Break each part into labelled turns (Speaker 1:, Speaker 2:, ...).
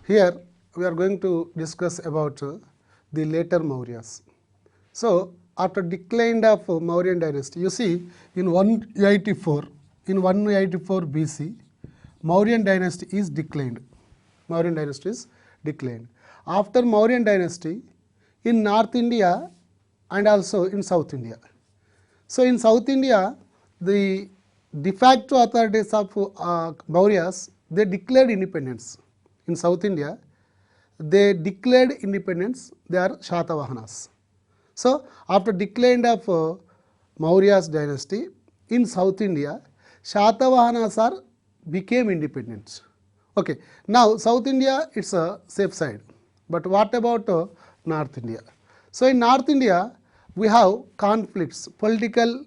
Speaker 1: Here we are going to discuss about the later Mauryas. So after decline of Mauryan dynasty, you see in 184 BC, Mauryan dynasty is declined. Mauryan dynasty is declined. After Mauryan dynasty, in North India and also in South India. So in South India, the de facto authorities of Mauryas, they declared independence. In South India, they declared independence, they are Shatavahanas. So after decline of Maurya's dynasty, in South India, Shatavahanas are became independent. Okay, now South India, it's a safe side, but what about North India? So in North India, we have conflicts, political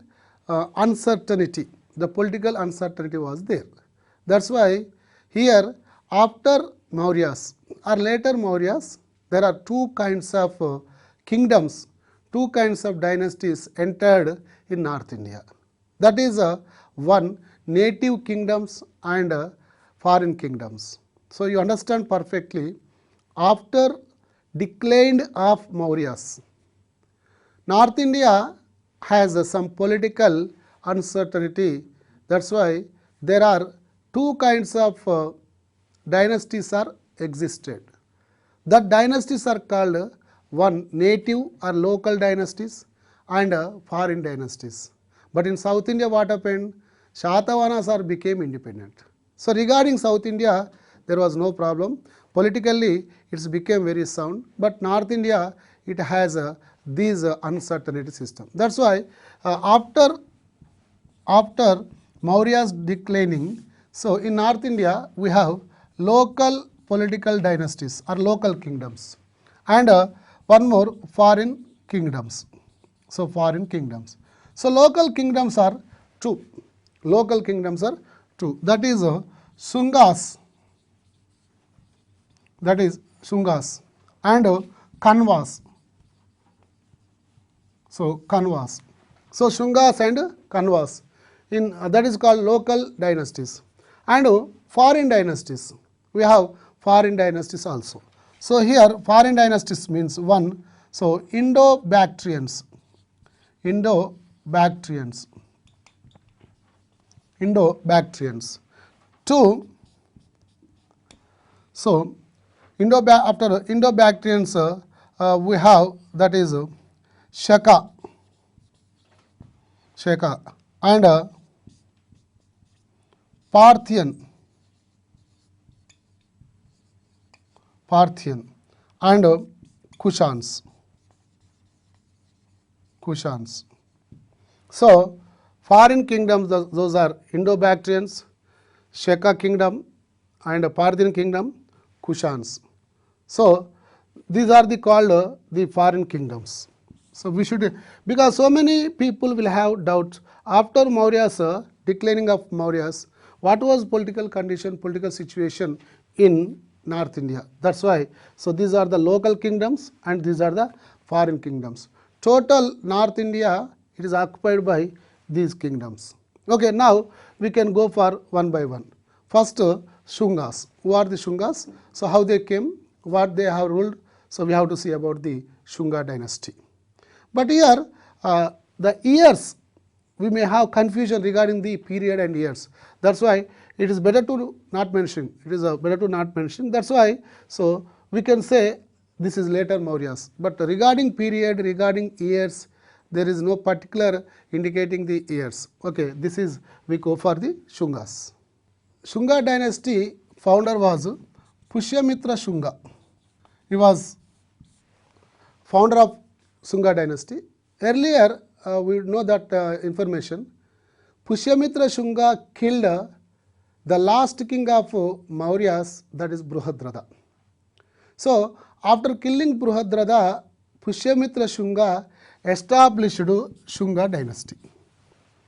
Speaker 1: uncertainty. The political uncertainty was there. That's why here after Mauryas or later Mauryas, there are two kinds of kingdoms, two kinds of dynasties entered in North India. That is one, native kingdoms and foreign kingdoms. So you understand perfectly, after decline of Mauryas, North India has some political uncertainty. That's why there are two kinds of dynasties are existed. The dynasties are called one, native or local dynasties and foreign dynasties. But in South India, what happened? Shatavahanas are became independent. So regarding South India, there was no problem. Politically, it's became very sound. But North India, it has these uncertainty system. That's why after Maurya's declining, so in North India, we have local political dynasties or local kingdoms, and one more, foreign kingdoms. So foreign kingdoms. So local kingdoms are two. Local kingdoms are two. That is Shungas. That is Shungas and Kanvas. So Kanvas. So Shungas and Kanvas. In that is called local dynasties. And foreign dynasties. We have foreign dynasties also. So here foreign dynasties means one, so Indo-Bactrians. Indo-Bactrians. Indo-Bactrians. Two, so after Indo-Bactrians we have, that is Shaka and Parthian and Kushans. So foreign kingdoms, those are Indo-Bactrians, Shaka kingdom and Parthian kingdom, Kushans. So these are called the foreign kingdoms. So we should, because so many people will have doubts after Mauryas, declining of Mauryas, what was political condition, political situation in North India. That's why, so these are the local kingdoms and these are the foreign kingdoms. Total North India, it is occupied by these kingdoms. Okay, now we can go for one by one. First, Shungas. Who are the Shungas? So how they came, what they have ruled. So we have to see about the Shunga dynasty. But here the years, we may have confusion regarding the period and years. That's why it is better to not mention. It is better to not mention. That's why, so we can say this is later Mauryas. But regarding period, regarding years, there is no particular indicating the years. Okay, this is, we go for the Shungas. Shunga dynasty founder was Pushyamitra Shunga. He was founder of Shunga dynasty. Earlier, we know that information. Pushyamitra Shunga killed the last king of Mauryas, that is Bruhadrada. So after killing Bruhadrada, Pushyamitra Shunga established Shunga dynasty.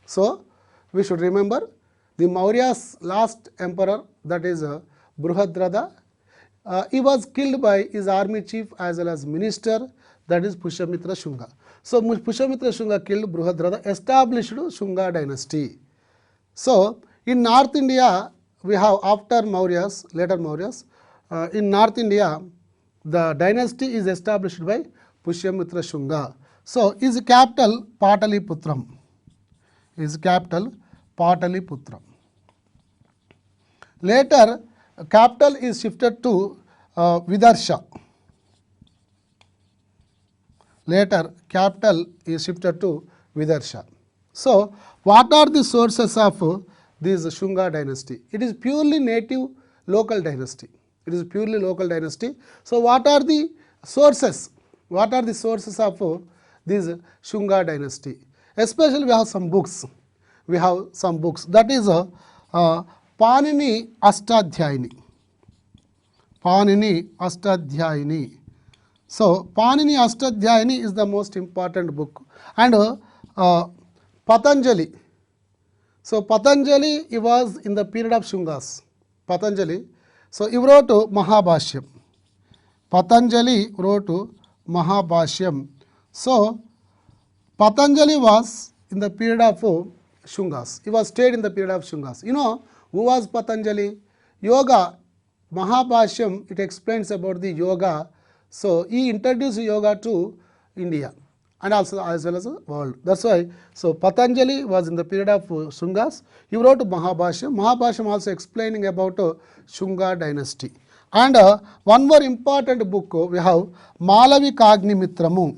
Speaker 1: So we should remember the Maurya's last emperor, that is Bruhadrada. He was killed by his army chief as well as minister, that is Pushyamitra Shunga. So Pushyamitra Shunga killed Bruhadrada, established Shunga dynasty. So in North India, we have after Mauryas, later Mauryas, in North India, the dynasty is established by Pushyamitra Shunga. So, his capital Pataliputram. His capital Pataliputram. Later, capital is shifted to Vidarsha. Later, capital is shifted to Vidarsha. So, what are the sources of this Shunga dynasty? It is purely native local dynasty. It is purely local dynasty. So, what are the sources? What are the sources of this Shunga dynasty? Especially we have some books. We have some books. That is Panini Ashtadhyayini. Panini Ashtadhyayini. So, Panini Ashtadhyayini is the most important book. And Patanjali. So, Patanjali, he was in the period of Shungas. Patanjali. So, he wrote Mahabhashyam. Patanjali wrote Mahabhashyam. So, Patanjali was in the period of Shungas. He was stayed in the period of Shungas. You know, who was Patanjali? Yoga. Mahabhashyam, it explains about the yoga. So, he introduced yoga to India and also as well as the world. That's why, so Patanjali was in the period of Shungas. He wrote Mahabhashyam. Mahabhashyam also explaining about Shunga dynasty. And one more important book we have Malavika Agnimitram.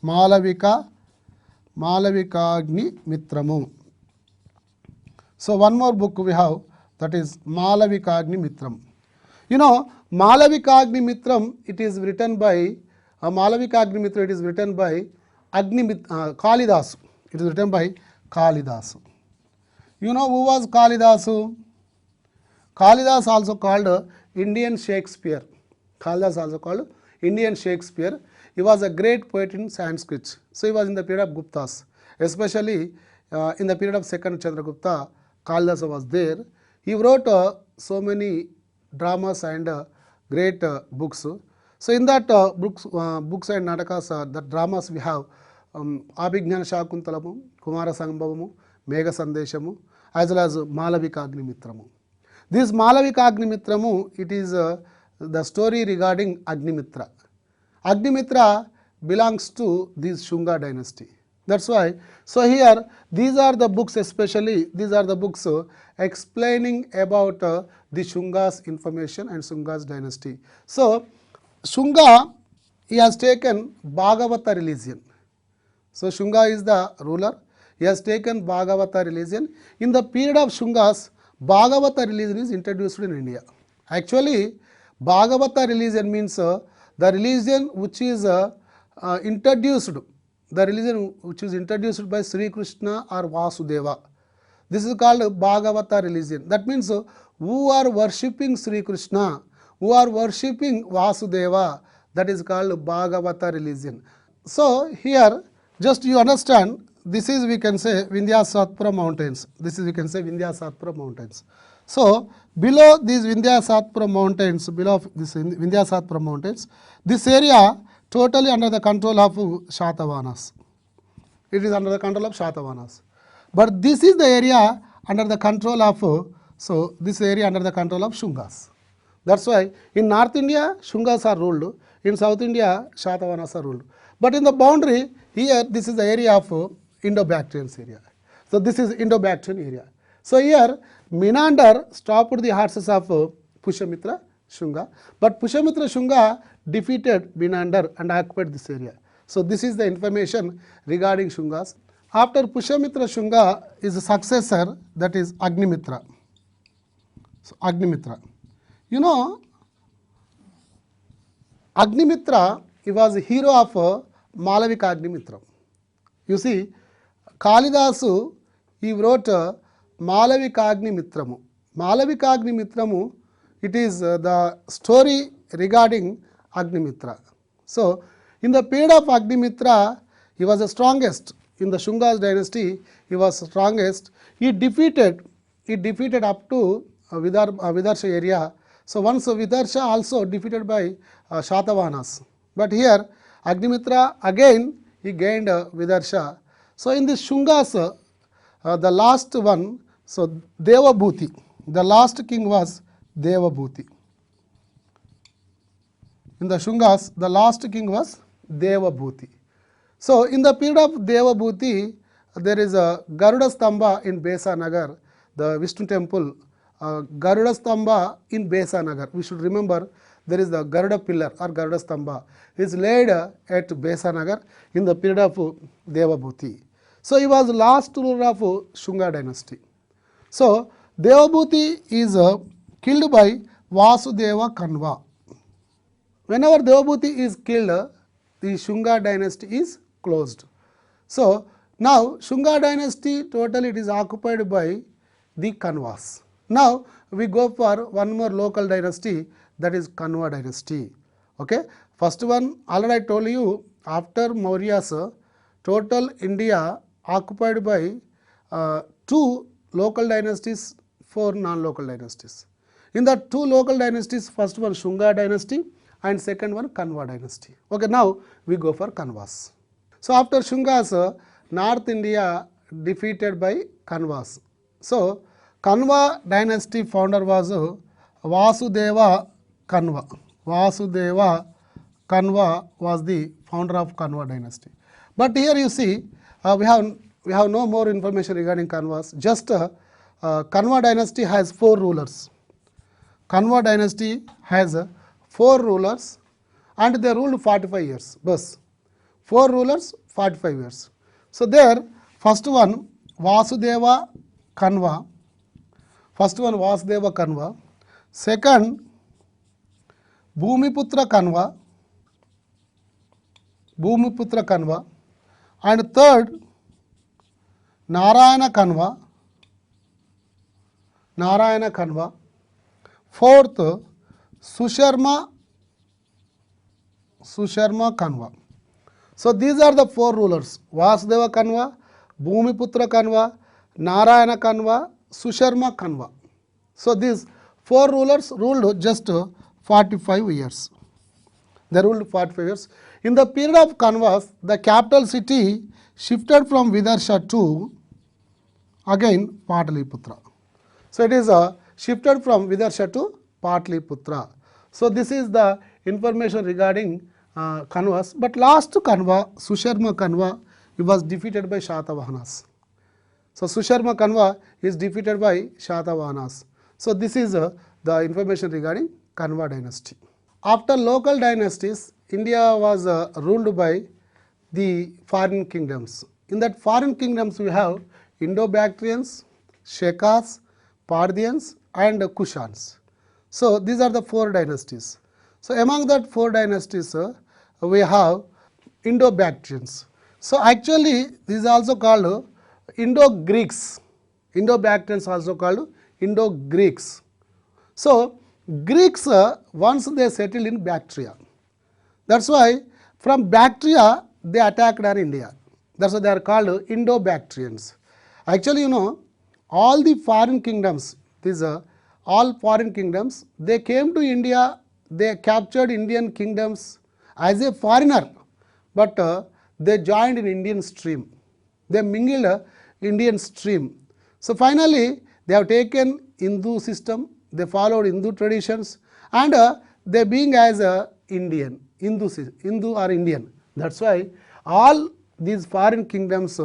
Speaker 1: Malavika Agnimitram. So, one more book we have, that is Malavika Agnimitram. You know, Malavika Agnimitram, it is written by Malavika Agnimitra, it is written by Kalidasu. It is written by Kalidasu. You know who was Kalidasu? Kalidas also called Indian Shakespeare. Kalidas also called Indian Shakespeare. He was a great poet in Sanskrit. So, he was in the period of Guptas, especially in the period of second Chandragupta. Kalidas was there. He wrote so many dramas and great books. So, in that books and natakas, the dramas we have Abhignana Shakuntalamu, Kumara Sambhavamu, Megha Sandeshamu, as well as Malavika Agnimitram. This Malavika Agnimitram, it is the story regarding Agnimitra. Agnimitra belongs to this Shunga dynasty. That's why, so here these are the books, especially these are the books explaining about the Shunga's information and Shunga's dynasty. So, Shunga, he has taken Bhagavata religion. So, Shunga is the ruler. He has taken Bhagavata religion. In the period of Shungas, Bhagavata religion is introduced in India. Actually, Bhagavata religion means the religion which is introduced, the religion which is introduced by Sri Krishna or Vasudeva. This is called Bhagavata religion. That means who are worshipping Sri Krishna, who are worshipping Vasudeva, that is called Bhagavata religion. So, here just you understand, this is we can say Vindhyasatpura mountains. This is we can say Vindhyasatpura mountains. So, below these Vindhyasatpura mountains, below this Vindhyasatpura mountains, this area totally under the control of Shatavahanas. It is under the control of Shatavahanas. But this is the area under the control of, so this area under the control of Shungas. That's why in North India, Shungas are ruled. In South India, Shatavahanas are ruled. But in the boundary, here this is the area of Indo-Bactrian area. So, this is Indo-Bactrian area. So, here Menander stopped the horses of Pushyamitra Shunga, but Pushyamitra Shunga defeated Menander and occupied this area. So, this is the information regarding Shungas. After Pushyamitra Shunga is a successor, that is Agnimitra. So, Agnimitra. You know, Agnimitra, he was a hero of Malavika Agnimitra. You see, Kalidasu, he wrote Malavika Agnimitramu. Malavika Agnimitramu, it is the story regarding Agnimitra. So, in the period of Agnimitra, he was the strongest. In the Shungas dynasty, he was strongest. He defeated up to Vidarsha area. So, once Vidarsha also defeated by Shatavahanas. But here, Agnimitra again, he gained Vidarsha. So, in this Shungas, the last one, so Devabhuti, the last king was Devabhuti. in the Shungas, the last king was Devabhuti. So in the period of Devabhuti, there is a Garuda Stamba in Besanagar, the Vishnu temple. Garuda Stamba in Besanagar. We should remember there is the Garuda pillar or Garuda Stamba is laid at Besanagar in the period of Devabhuti. So he was last ruler of Shunga dynasty. So Devabhuti is killed by Vasudeva Kanva. Whenever Devabhuti is killed, the Shunga dynasty is closed. So now Shunga dynasty totally it is occupied by the Kanvas. Now we go for one more local dynasty, that is Kanva dynasty. Okay. First one already I told you, after Mauryas, total India occupied by 2 local dynasties, 4 non-local dynasties. In the 2 local dynasties, first one Shunga dynasty and second one Kanva dynasty. Okay, now we go for Kanvas. So after Shungas, North India defeated by Kanvas. So Kanva dynasty founder was Vasudeva Kanva. Vasudeva Kanva was the founder of Kanva dynasty. But here you see, we have no more information regarding Kanvas. Just Kanva dynasty has 4 rulers. Kanva dynasty has 4 rulers and they ruled 45 years. Bus 4 rulers, 45 years. So there, first one Vasudeva Kanva. First one Vasudeva Kanva. Second Bhumiputra Kanva. Bhumiputra Kanva. And third Narayana Kanva. Narayana Kanva. Fourth Susharma Kanva. So these are the 4 rulers: Vasudeva Kanva, Bhumiputra Kanva, Narayana Kanva, Susharma Kanva. So these 4 rulers ruled just 45 years. They ruled 45 years. In the period of Kanvas, the capital city shifted from Vidarsha to again Pataliputra. So it is shifted from Vidarsha to Pataliputra. So this is the information regarding Kanvas. But last Kanva, Susharma Kanva, he was defeated by Shatavahanas. So Susharma Kanva is defeated by Shatavahanas. So this is the information regarding Kanva dynasty. After local dynasties, India was ruled by the foreign kingdoms. In that foreign kingdoms we have Indo-Bactrians, Shekas, Parthians and Kushans. So these are the 4 dynasties. So among that 4 dynasties we have Indo-Bactrians. So actually this is also called Indo-Greeks. Indo-Bactrians also called Indo-Greeks. So Greeks once they settled in Bactria. That's why from Bactria they attacked our India. That's why they are called Indo-Bactrians. Actually, you know, all the foreign kingdoms, these all foreign kingdoms, they came to India, they captured Indian kingdoms as a foreigner, but they joined in Indian stream. They mingled Indian stream. So finally, they have taken Hindu system, they followed Hindu traditions, and they being as a Indian, Hindu or Indian. That's why all these foreign kingdoms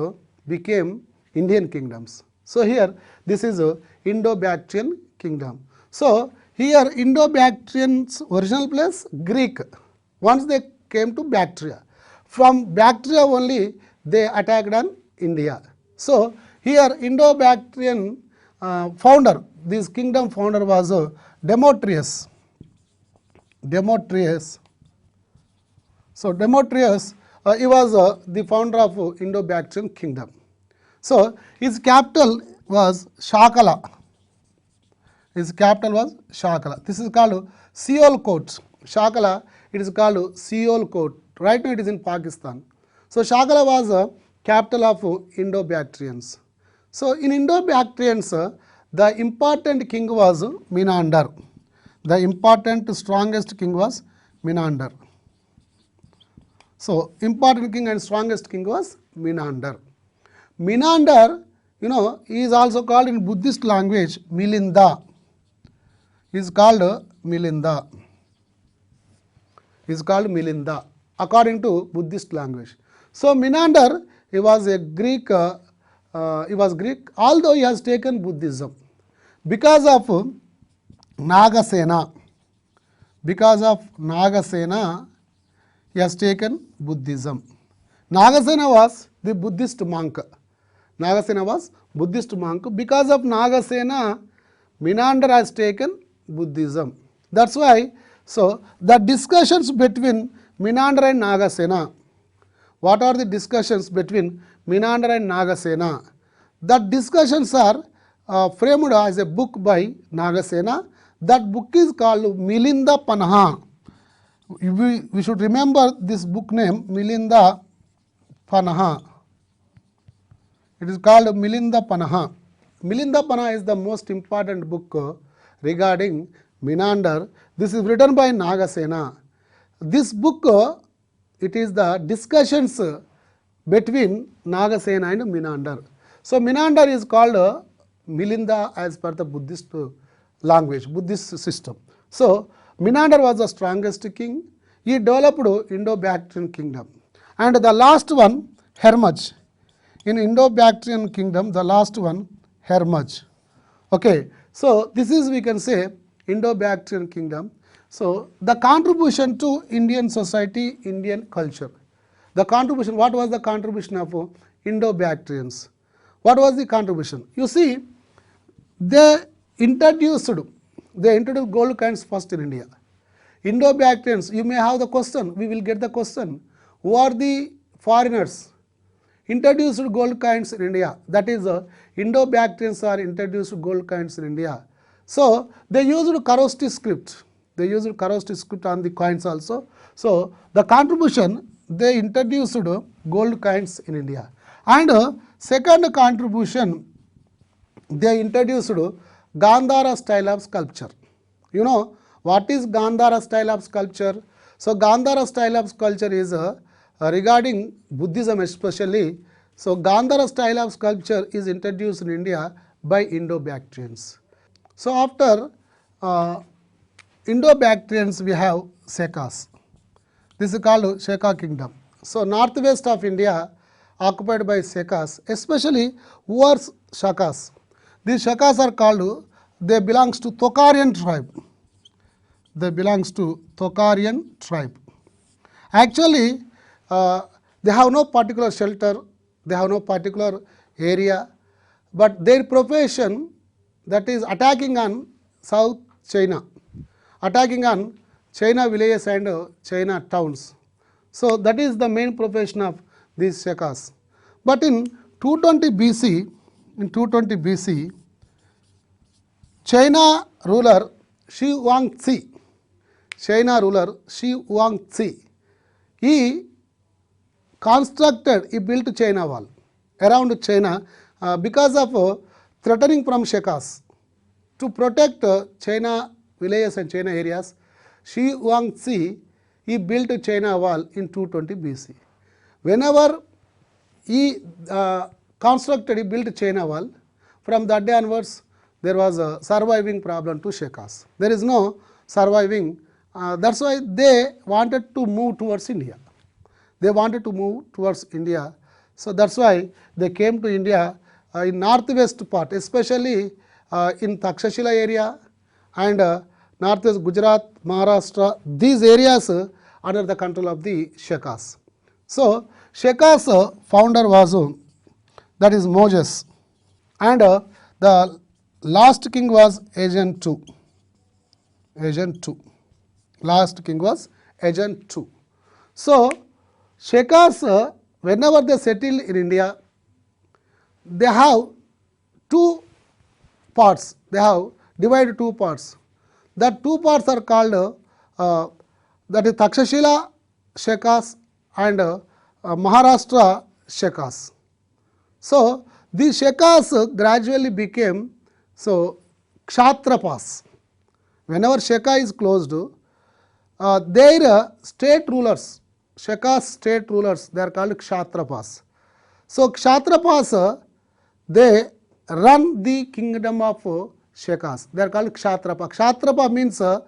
Speaker 1: became Indian kingdoms. So here this is Indo-Bactrian kingdom. So here Indo-Bactrians original place Greek. Once they came to Bactria. From Bactria only they attacked on India. So here Indo-Bactrian founder, this kingdom founder was Demotrius. Demotrius. So Demotrius, he was the founder of Indo-Bactrian kingdom. So his capital was Shakala. His capital was Shakala. This is called Sialkot. Shakala, it is called Sialkot. Right now it is in Pakistan. So Shakala was a capital of Indo-Bactrians. So in Indo-Bactrians, the important king was Menander. The important strongest king was Menander. So important king and strongest king was Menander. Menander, you know, he is also called in Buddhist language Milinda. He is called Milinda. is called Milinda according to Buddhist language. So Menander, he was a Greek, although he has taken Buddhism. Because of Nagasena, he has taken Buddhism. Nagasena was the Buddhist monk. Because of Nagasena, Menander has taken Buddhism. That's why, so the discussions between Menander and Nagasena, what are the discussions between Menander and Nagasena? The discussions are framed as a book by Nagasena. That book is called Milinda Panha. We should remember this book name, Milinda Panha. It is called Milinda Panha. Milinda Panha is the most important book regarding Menander. This is written by Nagasena. This book, it is the discussions between Nagasena and Menander. So Menander is called Milinda as per the Buddhist language, Buddhist system. So Menander was the strongest king. He developed Indo-Bactrian kingdom. And the last one, Hermage. In Indo-Bactrian kingdom, the last one, Hermage. Okay, so this is, we can say, Indo-Bactrian kingdom. So the contribution to Indian society, Indian culture. The contribution, what was the contribution of Indo-Bactrians? What was the contribution? You see, they introduced gold coins first in India. Indo-Bactrians, you may have the question, we will get the question. Who are the foreigners? Introduced gold coins in India. That is, Indo-Bactrians are introduced gold coins in India. So they used Kharosthi script. They used Kharosthi script on the coins also. So the contribution, they introduced gold coins in India. And second contribution, they introduced Gandhara style of sculpture. You know what is Gandhara style of sculpture? So Gandhara style of sculpture is regarding Buddhism especially. So Gandhara style of sculpture is introduced in India by Indo-Bactrians. So after Indo-Bactrians, we have Shekas. This is called Sheka kingdom. So northwest of India occupied by Shekas, especially who are Shakas. These Shakas are called, they belongs to Tocharian tribe. Actually, they have no particular shelter, they have no particular area, but their profession, that is attacking on South China, attacking on China villages and China towns. So that is the main profession of these Shekas. But in 220 BC, China ruler Shi Huangzi, he built China wall around China because of threatening from Shekas. To protect China villages and China areas, Shi Huangzi, he built China wall in 220 BC. Whenever he built China wall, from that day onwards, there was a surviving problem to Shekas. There is no surviving. That's why they wanted to move towards India. So that's why they came to India in northwest part, especially in Takshashila area and northwest Gujarat, Maharashtra, these areas under the control of the Shekas. So Shekas founder was that is Moses, and the last king was Agent II. Last king was Agent II. So Shekas, whenever they settle in India, they have two parts. They have divided two parts. That two parts are called that is Takshashila Shekas and Maharashtra Shekas. So these Shekas gradually became Kshatrapas. Whenever Sheka is closed, their state rulers, Sheka's state rulers, they are called Kshatrapas. So Kshatrapas, they run the kingdom of Shekas. They are called Kshatrapa. Kshatrapa means the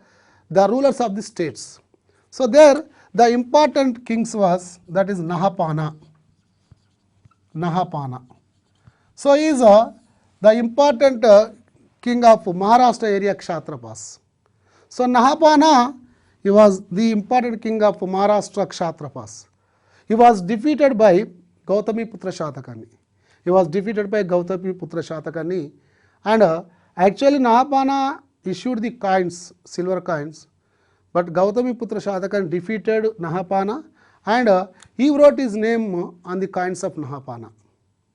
Speaker 1: rulers of the states. So there the important kings was, that is Nahapana. Nahapana. So he is the important king of Maharashtra area Kshatrapas. So Nahapana, he was the important king of Maharashtra Kshatrapas. He was defeated by Gautami Putra Shatakani. He was defeated by Gautami Putra Shatakani, and actually Nahapana issued the coins, silver coins, but Gautami Putra Shatakani defeated Nahapana, and he wrote his name on the coins of Nahapana.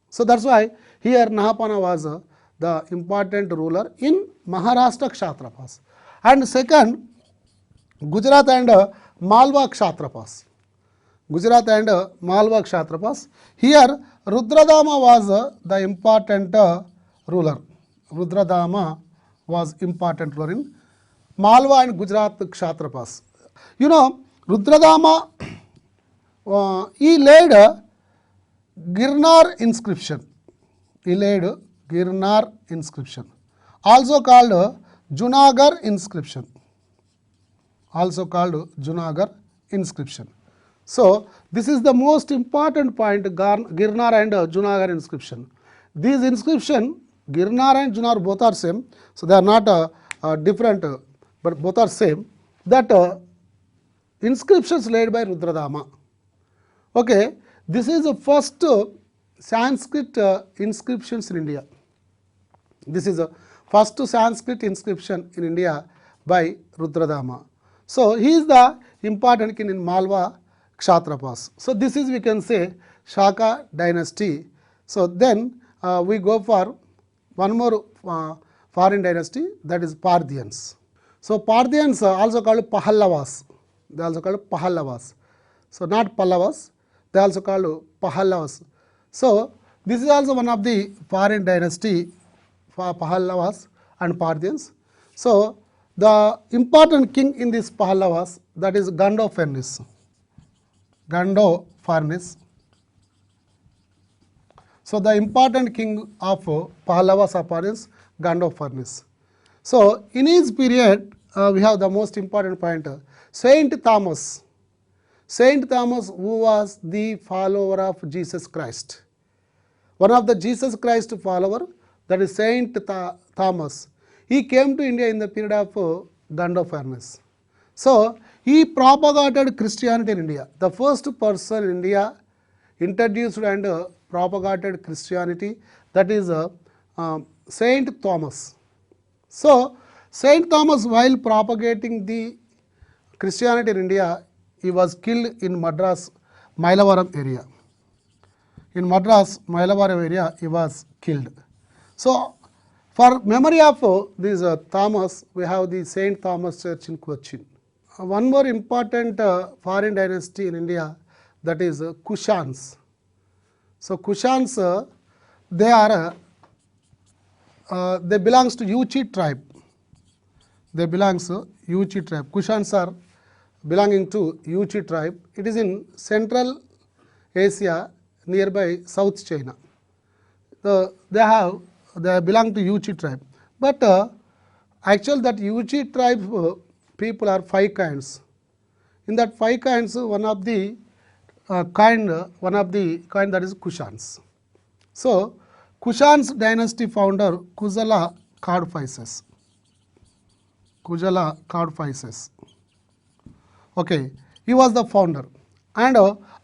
Speaker 1: So that's why here Nahapana was the important ruler in Maharashtra Kshatrapas. And second, Gujarat and Malwa Kshatrapas. Gujarat and Malwa Kshatrapas. Here Rudradama was the important ruler. Rudradama was important ruler in Malwa and Gujarat Kshatrapas. You know, Rudradama, he laid Girnar inscription. He laid Girnar inscription, also called Junagar inscription. Also called Junagar inscription. So this is the most important point, Girnar and Junagar inscription. These inscription, Girnar and Junagar both are same, so they are not different, but both are same. That inscriptions laid by Rudradama. Okay, this is the first Sanskrit inscriptions in India. This is the first Sanskrit inscription in India by Rudradama. So he is the important king in Malwa Kshatrapas. So this is, we can say, Shaka dynasty. So then we go for one more foreign dynasty, that is Parthians. So Parthians are also called Pahallavas. They are also called Pahallavas. So not Pallavas, they are also called Pahallavas. So this is also one of the foreign dynasty for Pahallavas and Parthians. So the important king in this Pahallavas, that is Gandopharnes. Gandopharnes. So the important king of Pahallavas or Parthians, Gandopharnes. So in his period, we have the most important point, Saint Thomas. Saint Thomas, who was the follower of Jesus Christ. One of the Jesus Christ follower, that is Saint Thomas. He came to India in the period of Gandopharnes. So he propagated Christianity in India. The first person in India introduced and propagated Christianity, that is Saint Thomas. So Saint Thomas, while propagating the Christianity in India, he was killed in Madras, Mayalavaram area. In Madras, Mayalavaram area, he was killed. So for memory of this Thomas, we have the Saint Thomas Church in Cochin. One more important foreign dynasty in India, that is Kushans. So Kushans, they are they belongs to Yuchi tribe. They belongs to Yuchi tribe. Kushans are belonging to Yuchi tribe. It is in Central Asia, nearby South China. So they belong to Yuchi tribe. But actually that Yuchi tribe people are 5 kinds. In that 5 kinds, one of the kind that is Kushans. So Kushans dynasty founder Kuzala Kadphises. Kuzala Kadphises. Okay, he was the founder, and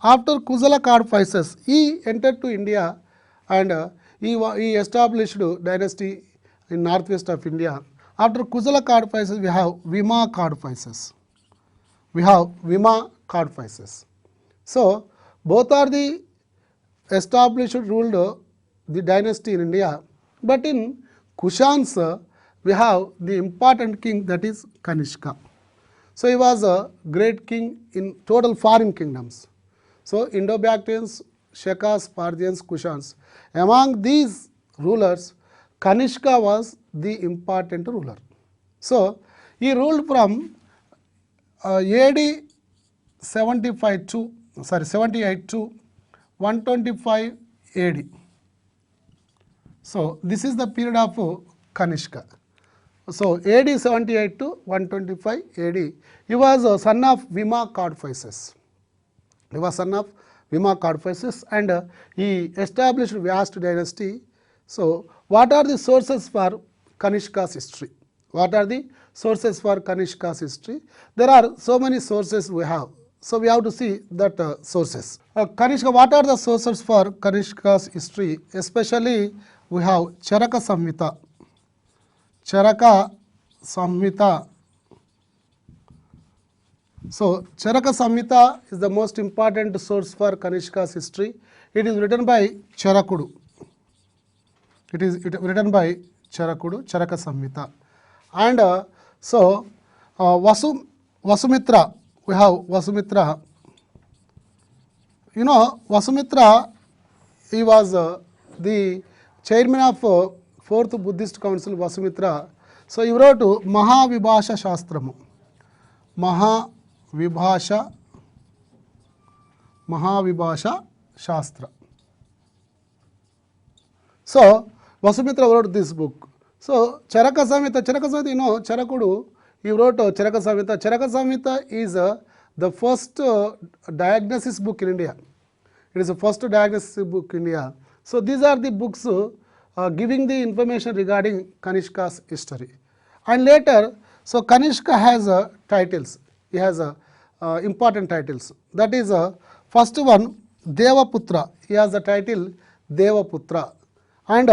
Speaker 1: after Kuzala Kadphises, he entered to India, and he established dynasty in northwest of India. After Kuzala Kadphises, we have Vima Kadphises. We have Vima Kadphises. So both are the established ruled the dynasty in India, but in Kushans we have the important king, that is Kanishka. So he was a great king in total foreign kingdoms. So Indo-Bactrians, Shakas, Parthians, Kushans. Among these rulers, Kanishka was the important ruler. So he ruled from AD 78 to 125 AD. So this is the period of Kanishka. So AD 78 to 125 AD. He was a son of Vima Cadphises. He was son of Vima Cadphises, and he established vast dynasty. So what are the sources for Kanishka's history? What are the sources for Kanishka's history? There are so many sources we have. So we have to see that sources. Kanishka, what are the sources for Kanishka's history? Especially we have Charaka Samhita. Charaka Samhita. So Charaka Samhita is the most important source for Kanishka's history. It is written by Charakudu. It is written by Charakudu, Charaka Samhita. And Vasumitra, we have Vasumitra. You know, Vasumitra, he was the chairman of 4th Buddhist Council, Vasumitra. So he wrote Mahavibhasha Shastramu. Mahavibhasha Shastra. So Vasumitra wrote this book. So Charaka Samhita, you know, Charakudu, he wrote Charaka Samhita. Charaka Samhita is the first diagnosis book in India. It is the first diagnosis book in India. So these are the books giving the information regarding Kanishka's history. And later, so Kanishka has titles. He has important titles. That is first one, Devaputra. He has the title Devaputra. And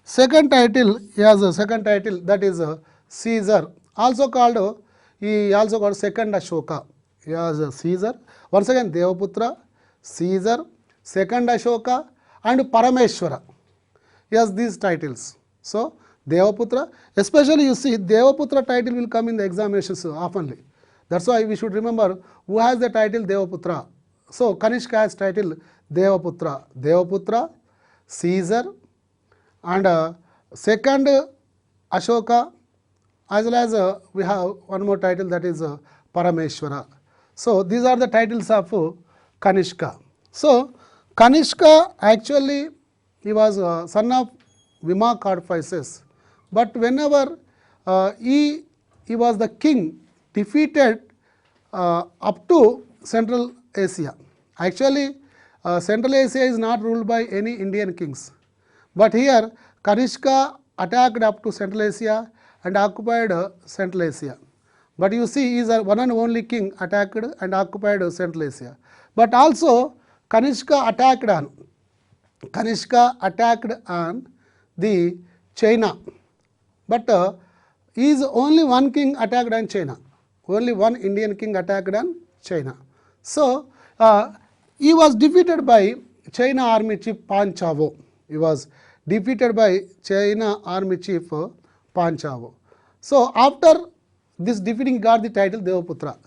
Speaker 1: second title, he has a second title, that is Caesar. Also called, he also called second Ashoka. He has Caesar. Once again, Devaputra, Caesar, second Ashoka, and Parameshwara. He has these titles. So Devaputra, especially you see Devaputra title will come in the examinations oftenly. That's why we should remember who has the title Devaputra. So Kanishka has title Devaputra. Devaputra, Caesar, and second Ashoka, as well as we have one more title, that is Parameshwara. So these are the titles of Kanishka. So Kanishka actually, he was son of Vima Cadphises, but whenever he was the king, defeated up to Central Asia. Actually, Central Asia is not ruled by any Indian kings. But here, Kanishka attacked up to Central Asia and occupied Central Asia. But you see, he is one and only king attacked and occupied Central Asia. But also, Kanishka attacked on the China. But he is only one king attacked on China. Only one Indian king attacked on China. So he was defeated by China army chief Panchavo. He was defeated by China army chief Panchavo. So after this defeating, got the title Devaputra,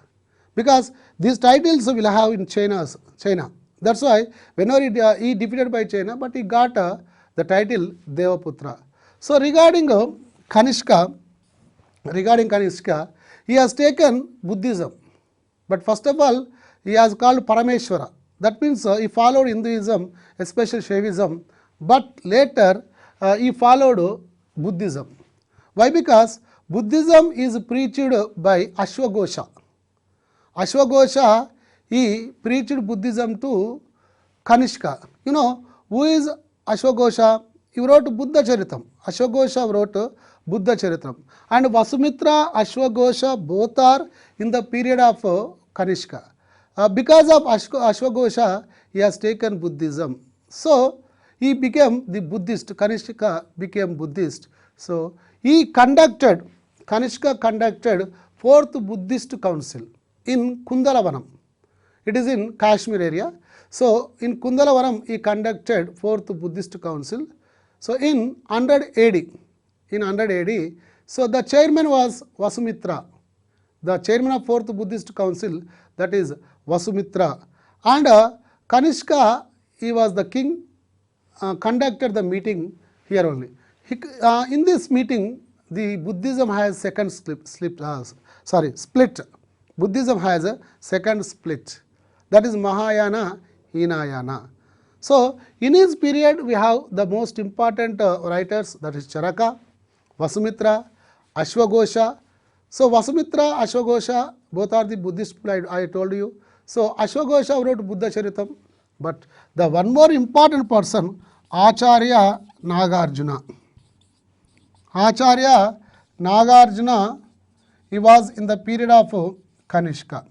Speaker 1: because these titles will have in China. That's why whenever he defeated by China, but he got the title Devaputra. So regarding Kanishka, he has taken Buddhism. But first of all, he has called Parameshwara. That means he followed Hinduism, especially Shaivism. But later he followed Buddhism. Why? Because Buddhism is preached by Ashwagosha. Ashwagosha, he preached Buddhism to Kanishka. You know, who is Ashwagosha? He wrote Buddha Charitam. Ashwagosha wrote Buddha Charitam. And Vasumitra, Ashwagosha, both are in the period of Kanishka. Because of Ashwagosha, he has taken Buddhism. So he became the Buddhist. Kanishka became Buddhist. So Kanishka conducted 4th Buddhist Council in Kundalavanam. It is in Kashmir area. So in Kundalavanam, he conducted 4th Buddhist Council. So in 100 AD, so the chairman was Vasumitra. The chairman of 4th Buddhist Council, that is Vasumitra. And Kanishka, he was the king, conducted the meeting here only. In this meeting, the Buddhism has second split. Buddhism has a second split. That is Mahayana, Hinayana. So in his period, we have the most important writers, that is Charaka, Vasumitra, Ashwagosha. So Vasumitra, Ashwagosha, both are the Buddhist people I told you. So Ashwagosha wrote Buddha Charitam, but the one more important person, Acharya Nagarjuna. Acharya Nagarjuna, he was in the period of Kanishka.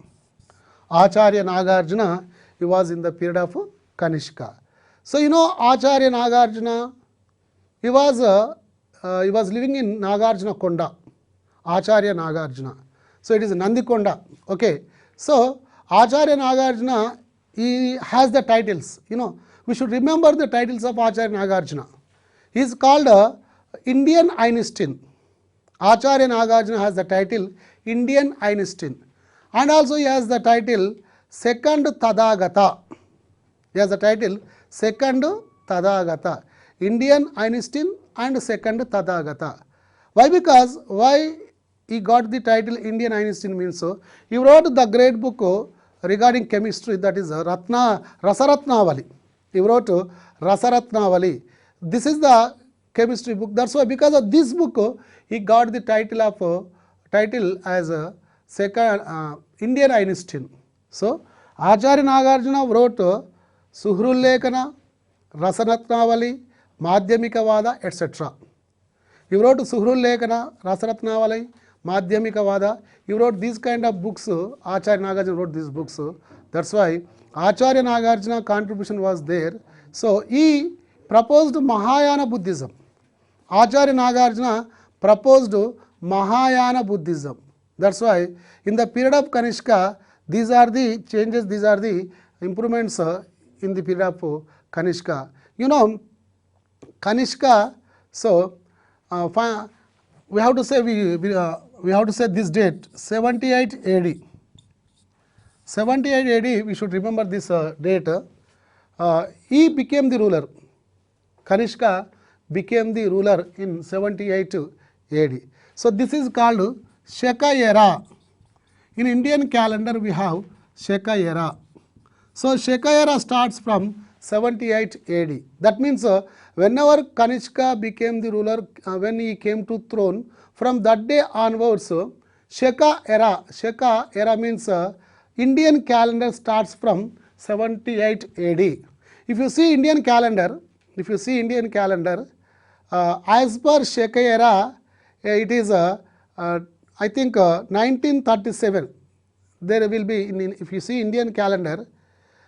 Speaker 1: Acharya Nagarjuna, he was in the period of Kanishka. So you know Acharya Nagarjuna, he was living in Nagarjuna Konda. Acharya Nagarjuna. So it is Nandikonda. Okay. So Acharya Nagarjuna, he has the titles. You know, we should remember the titles of Acharya Nagarjuna. He is called Indian Einstein. Acharya Nagarjuna has the title Indian Einstein, and also he has the title Second Tadagata. He has the title Second Tadagata. Indian Einstein and Second Tadagata. Why? Because why he got the title Indian Einstein means so he wrote the great book regarding chemistry, that is Rasaratnavali. He wrote Rasaratnavali. This is the chemistry book. That's why because of this book he got the title as second Indian Einstein. So Acharya Nagarjuna wrote Suhrullekana, Rasaratnavali, Madhyamikavada, etc. He wrote Suhrullekana, Rasaratnavali, Madhyamikavada. He wrote these kind of books. Acharya Nagarjuna wrote these books. That's why Acharya Nagarjuna contribution was there. So he proposed Mahayana Buddhism. Acharya Nagarjuna proposed Mahayana Buddhism. That's why in the period of Kanishka, these are the changes, these are the improvements in the period of Kanishka. You know, Kanishka, so we have to say we have to say this date 78 AD. 78 AD, we should remember this date. He became the ruler. Kanishka became the ruler in 78 AD. So this is called Shaka era. In Indian calendar we have Shaka era. So Shaka era starts from 78 AD. That means whenever Kanishka became the ruler, when he came to throne, from that day onwards, Shaka era means Indian calendar starts from 78 AD. If you see Indian calendar, as per Shaka era, it is I think 1937. There will be if you see Indian calendar.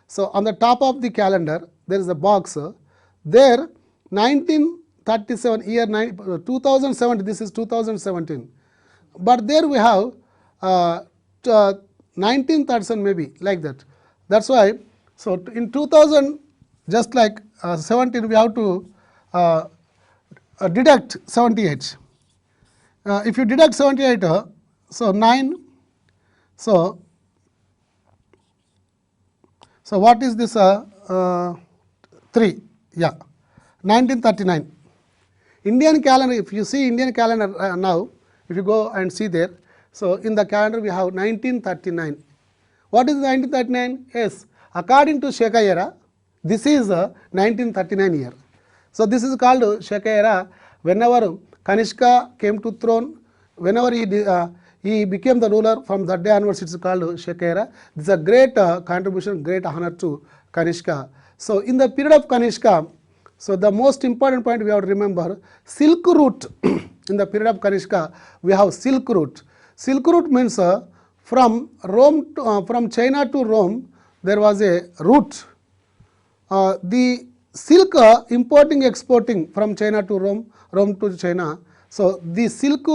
Speaker 1: So on the top of the calendar there is a box. There 1937 year 2017. This is 2017. But there we have 1937 maybe like that. That's why. So in 2000, just like 17, we have to deduct 78. If you deduct 78, so 9. So what is this? 3. Yeah, 1939. Indian calendar. If you see Indian calendar now, if you go and see there, so in the calendar we have 1939. What is 1939? Yes, according to Shaka era, this is 1939 year. So this is called Shaka era. Whenever Kanishka came to throne, whenever he became the ruler, from that day onwards it is called Shaka era. This is a great contribution, great honor to Kanishka. So in the period of Kanishka, so the most important point we have to remember, Silk route. In the period of Kanishka, we have Silk route. Silk route means from Rome from China to Rome, there was a route. The silk importing exporting from China to Rome, Rome to China. So the silk,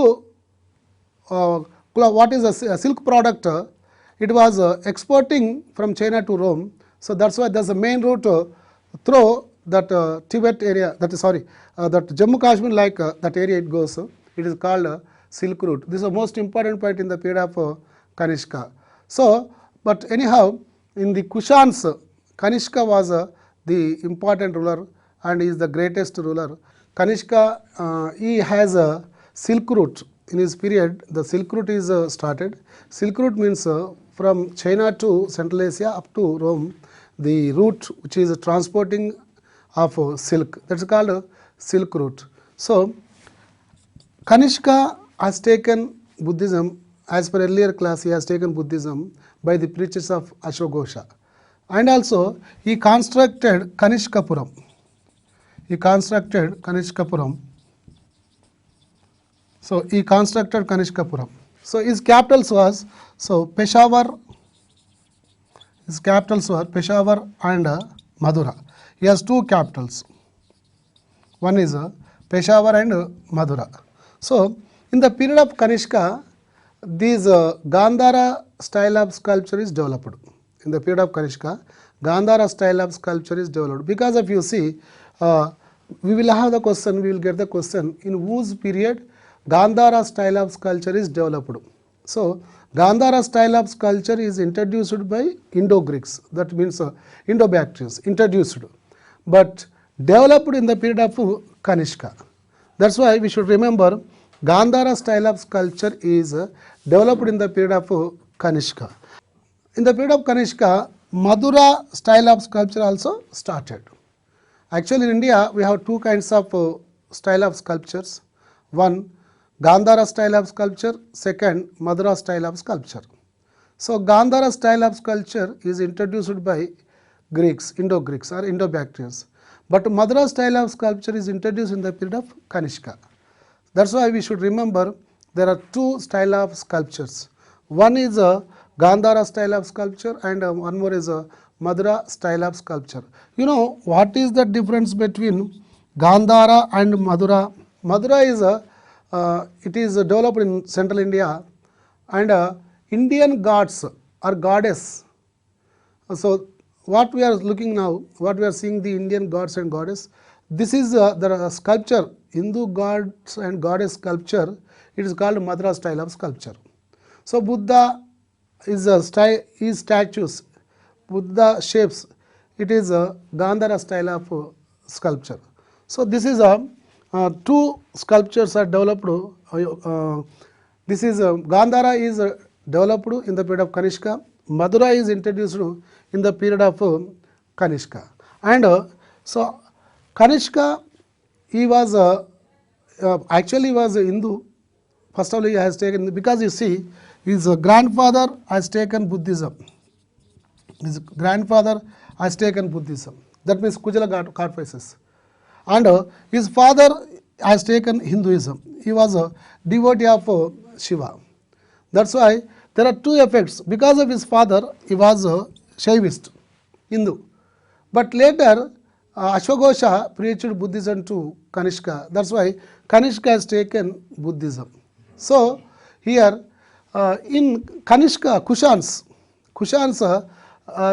Speaker 1: what is a silk product? It was exporting from China to Rome. So that's why there's a main route through that Tibet area. That is that Jammu Kashmir, like that area it goes. It is called Silk route. This is the most important point in the period of Kanishka. So, but anyhow, in the Kushans, Kanishka was the important ruler and he is the greatest ruler. Kanishka, he has a Silk route. In his period, the Silk route is started. Silk route means from China to Central Asia up to Rome, the route which is transporting of silk, that is called Silk route. So Kanishka has taken Buddhism, as per earlier class, he has taken Buddhism by the preachers of Ashoghosha. And also, he constructed Kanishkapuram. He constructed Kanishkapuram. So, he constructed Kanishkapuram. So, his capitals was, Peshawar, his capitals were Peshawar and Madura. He has two capitals. One is Peshawar and Madura. So, in the period of Kanishka, this Gandhara style of sculpture is developed. In the period of Kanishka, Gandhara style of sculpture is developed. Because if you see, we will have the question, we will get the question, in whose period Gandhara style of sculpture is developed. So, Gandhara style of sculpture is introduced by Indo-Greeks, that means Indo-Bactrians, introduced, but developed in the period of Kanishka. That's why we should remember Gandhara style of sculpture is developed in the period of Kanishka. In the period of Kanishka, Madura style of sculpture also started. Actually, in India, we have two kinds of style of sculptures. One, Gandhara style of sculpture, second, Madura style of sculpture. So, Gandhara style of sculpture is introduced by Greeks, Indo-Greeks or Indo-Bactrians. But Madura style of sculpture is introduced in the period of Kanishka. That's why we should remember there are two style of sculptures. One is a Gandhara style of sculpture and one more is a Madura style of sculpture. You know what is the difference between Gandhara and Madura? Madura is it is developed in central India, and Indian gods or goddess. So, what we are looking now, what we are seeing the Indian gods and goddess, this is the sculpture, Hindu gods and goddess sculpture, it is called Madura style of sculpture. So, Buddha is statues, Buddha shapes, it is a Gandhara style of sculpture. So, this is two sculptures are developed. This is Gandhara is developed in the period of Kanishka. Madura is introduced in the period of Kanishka. And so, Kanishka, he was actually was a Hindu. First of all, he has taken, because you see, his grandfather has taken Buddhism. His grandfather has taken Buddhism. That means Kujala god faces. And his father has taken Hinduism. He was a devotee of Shiva. That's why there are two effects. Because of his father, he was a Shaivist, Hindu. But later, Ashwaghosha preached Buddhism to Kanishka. That's why Kanishka has taken Buddhism. So, here in Kanishka, Kushans,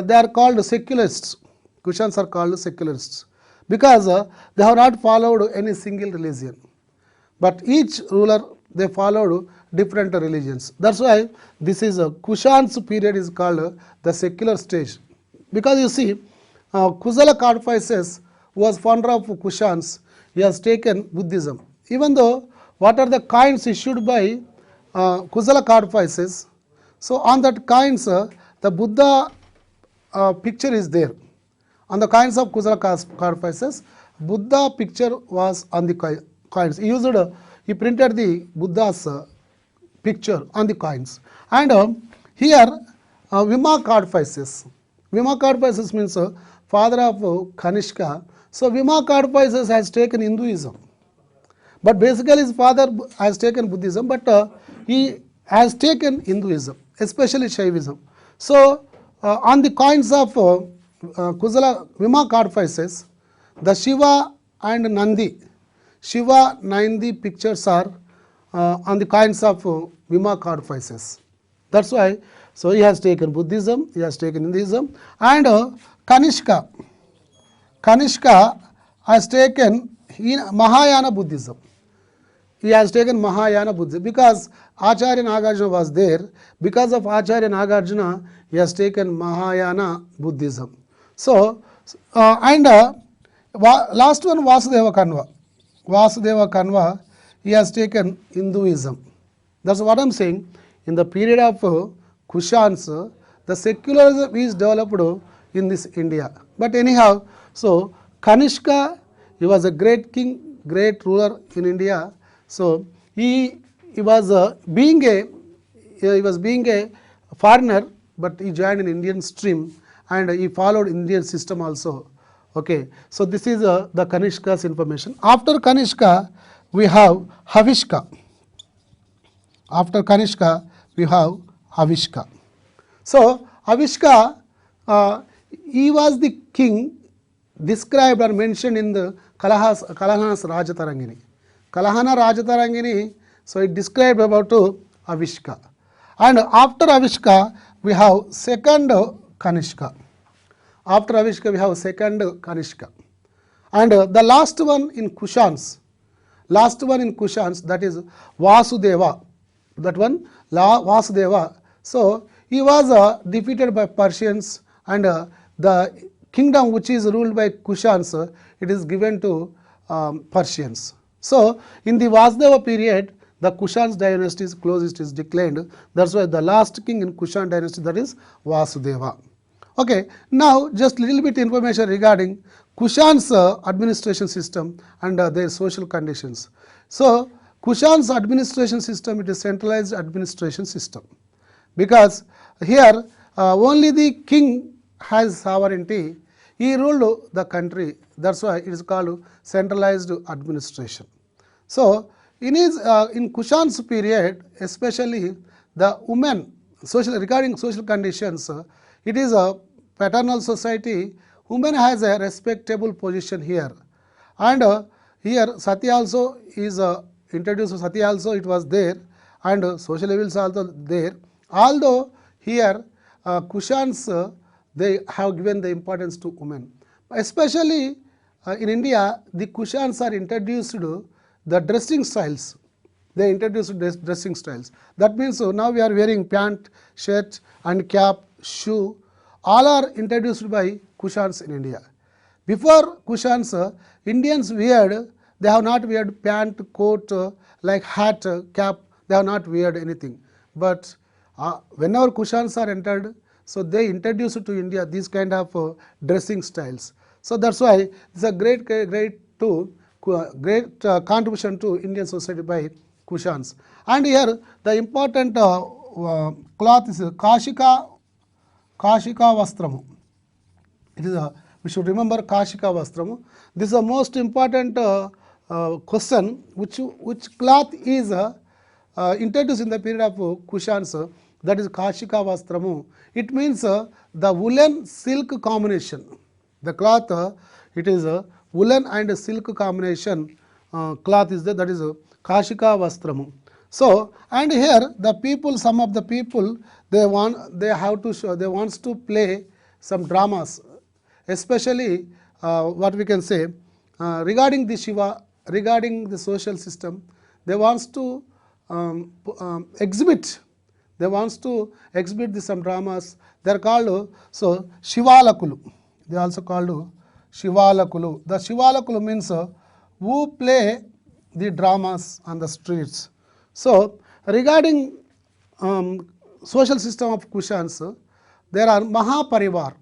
Speaker 1: they are called secularists. Kushans are called secularists because they have not followed any single religion. But each ruler, they followed different religions. That's why this is a Kushans period is called the secular stage. Because you see, Kuzala Kadphises was founder of Kushans. He has taken Buddhism. Even though what are the coins issued by Kuzala Kadphises, so on that coins the Buddha picture is there. On the coins of Kuzala Kadphises, Buddha picture was on the coins. He printed the Buddha's picture on the coins. And here Vima Kadphises. Vima Kadphises means father of Kanishka. So Vima Kadphises has taken Hinduism. But basically his father has taken Buddhism, but he has taken Hinduism, especially Shaivism. So on the coins of Kuzala Vima Kadphises, the Shiva and Nandi pictures are on the coins of Vima Kadphises. That's why, so he has taken Buddhism, he has taken Hinduism, and Kanishka has taken Mahayana Buddhism. He has taken Mahayana Buddhism because Acharya Nagarjuna was there. Because of Acharya Nagarjuna, he has taken Mahayana Buddhism. So, last one Vasudeva Kanva, he has taken Hinduism. That's what I am saying. In the period of Kushans, the secularism is developed in this India. But anyhow, so Kanishka, he was a great king, great ruler in India. So he he was being a foreigner, but he joined an Indian stream and he followed Indian system also. Okay, so this is the Kanishka's information. After Kanishka, we have Havishka. After Kanishka, we have Havishka. So Havishka, he was the king described or mentioned in the Kalahana's Rajatarangini. Kalahana Rajatarangini, so it described about Havishka. And after Havishka, we have second Kanishka. After Havishka, we have second Kanishka. And the last one in Kushans, that is Vasudeva. That one, Vasudeva. So he was defeated by Persians, and the kingdom which is ruled by Kushans, it is given to Persians. So in the Vasudeva period, the Kushans dynasty is closest, is declined. That's why the last king in Kushan dynasty, that is Vasudeva. Okay, now just little bit information regarding Kushan's administration system and their social conditions. So Kushan's administration system, it is centralized administration system, because here only the king has sovereignty. He ruled the country. That's why it is called centralized administration. So in Kushan's period, especially the women, regarding social conditions, it is a paternal society. Women has a respectable position here, and here Sati also is introduced. Sati also it was there, and social evils also there. Although here Kushans they have given the importance to women, especially in India. The Kushans are introduced the dressing styles. They introduced dressing styles. That means now we are wearing pant, shirt and cap, shoe. All are introduced by Kushans in India. Before Kushans, Indians weared, they have not weared pant, coat, like hat, cap, they have not weared anything. But whenever Kushans are entered, so they introduced to India these kind of dressing styles. So that's why it's a great contribution to Indian society by Kushans. And here the important cloth is Kashika Vastramu. It is we should remember Kashika Vastramu. This is the most important question. Which cloth is introduced in the period of Kushans? That is Kashika Vastramu. It means the woolen silk combination. The cloth, it is a woolen and silk combination cloth is there. That is Kashika Vastramu. So, and here the people, some of the people, they wants to play some dramas, especially what we can say regarding the Shiva, regarding the social system. They wants to exhibit. They wants to exhibit some dramas. They are called Shivalakulu. They are also called Shivalakulu. The Shivalakulu means who play the dramas on the streets. So regarding social system of Kushans, there are Mahaparivar.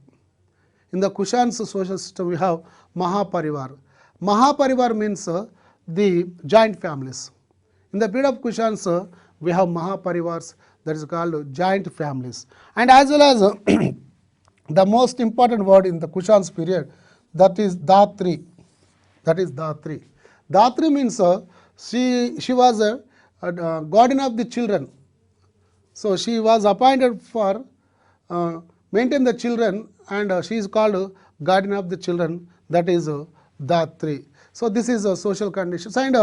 Speaker 1: In the Kushans social system, we have Mahaparivar. Mahaparivar means the joint families. In the period of Kushans, we have Mahaparivars, that is called joint families. And as well as the most important word in the Kushans period, that is Dhatri. That is Dhatri. Dhatri means she was a guardian of the children. So she was appointed for maintain the children, and she is called guardian of the children. That is Dhatri. So this is social conditions, and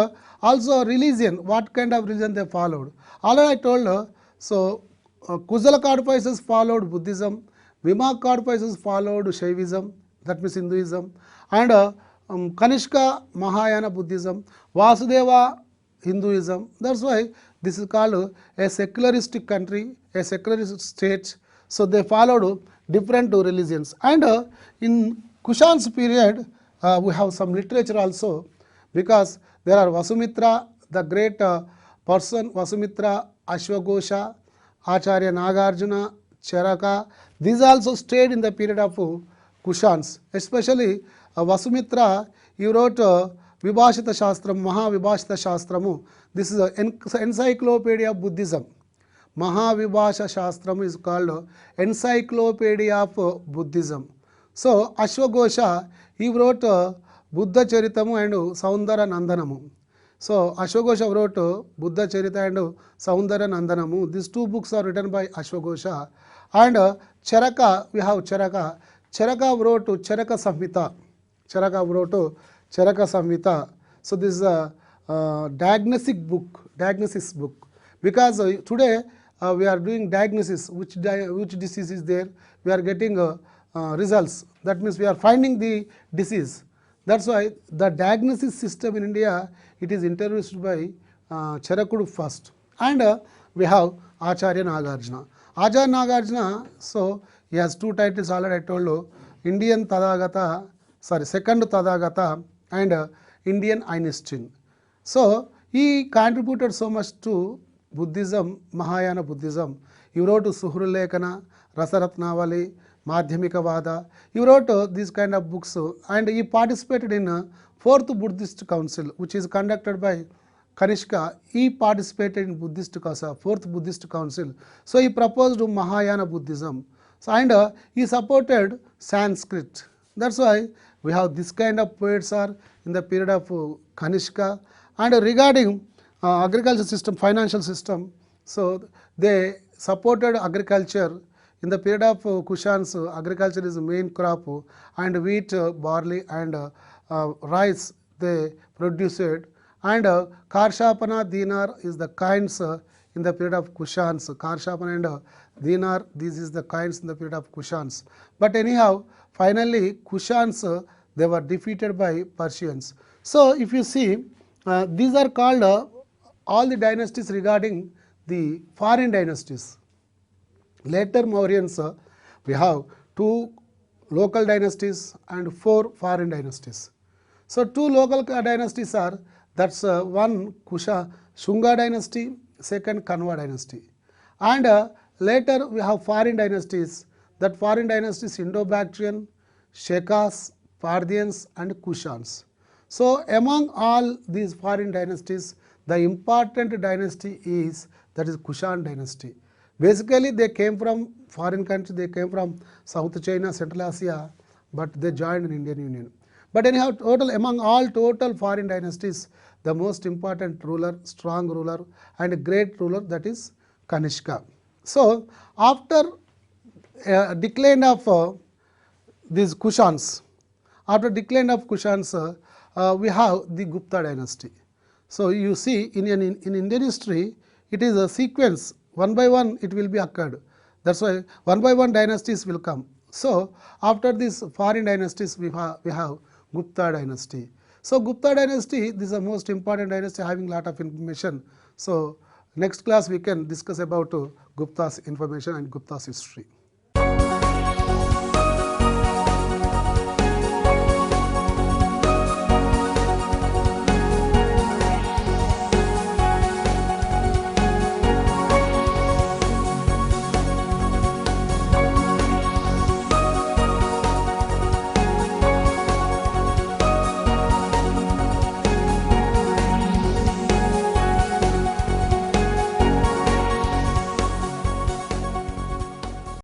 Speaker 1: also religion. What kind of religion they followed? Already I told. So Kuzala codifices followed Buddhism. Vima codifices followed Shaivism. That means Hinduism. And Kanishka Mahayana Buddhism. Vasudeva Hinduism. That's why this is called a secularistic country, a secularist state. So they followed different religions. And in Kushan's period, we have some literature also, because there are Vasumitra, the great person, Vasumitra, Ashwagosha, Acharya Nagarjuna, Charaka. These also stayed in the period of Kushans. Especially Vasumitra, he wrote Vibhashita Shastram, Mahavibhashita Shastramu. This is an encyclopedia of Buddhism. Mahavibhasha Shastram is called Encyclopedia of Buddhism. So Ashwagosha, he wrote Buddha Charitamu and Saundara Nandanamu. So Ashwagosha wrote Buddha Charita and Saundara Nandanamu. These two books are written by Ashwagosha. And Charaka, we have Charaka. Charaka wrote Charaka Samhita. Charaka wrote Charaka Samhita. So this is a diagnosis book. Because today we are doing diagnosis, which disease is there, we are getting results. That means we are finding the disease. That's why the diagnosis system in India, it is introduced by Charakudu first. And we have Acharya Nagarjuna. Acharya Nagarjuna, so he has two titles already I told you, Second Tathagata and Indian Einstein. So he contributed so much to Buddhism, Mahayana Buddhism. He wrote Suhrulekana, Rasaratnavali, Madhyamika Vada. He wrote these kind of books and he participated in Fourth Buddhist Council, which is conducted by Kanishka. He participated in Fourth Buddhist Council. So he proposed Mahayana Buddhism. So, and he supported Sanskrit. That's why we have this kind of poets are in the period of Kanishka. And regarding agriculture system, financial system, so they supported agriculture. In the period of Kushans, agriculture is the main crop, and wheat, barley and rice they produced. And Karshapana, Dinar is the kinds in the period of Kushans. Karshapana and Dinar, this is the kinds in the period of Kushans. But anyhow, finally Kushans, they were defeated by Persians. So if you see, these are called all the dynasties regarding the foreign dynasties. Later Mauryans, we have 2 local dynasties and 4 foreign dynasties. So 2 local dynasties are, that's one Shunga dynasty, second Kanva dynasty. And later we have foreign dynasties. That foreign dynasties Indo-Bactrian, Shekas, Parthians and Kushans. So among all these foreign dynasties, the important dynasty is that is Kushan dynasty. Basically they came from foreign country, they came from South China, Central Asia, but they joined in Indian Union. But anyhow, among all total foreign dynasties, the most important ruler, strong ruler and great ruler, that is Kanishka. So after decline of these Kushans, after decline of Kushans, we have the Gupta dynasty. So you see in Indian history, it is a sequence, one by one it will be occurred. That's why one by one dynasties will come. So after these foreign dynasties, we have Gupta dynasty. So Gupta dynasty, this is the most important dynasty having lot of information. So next class we can discuss about Gupta's information and Gupta's history.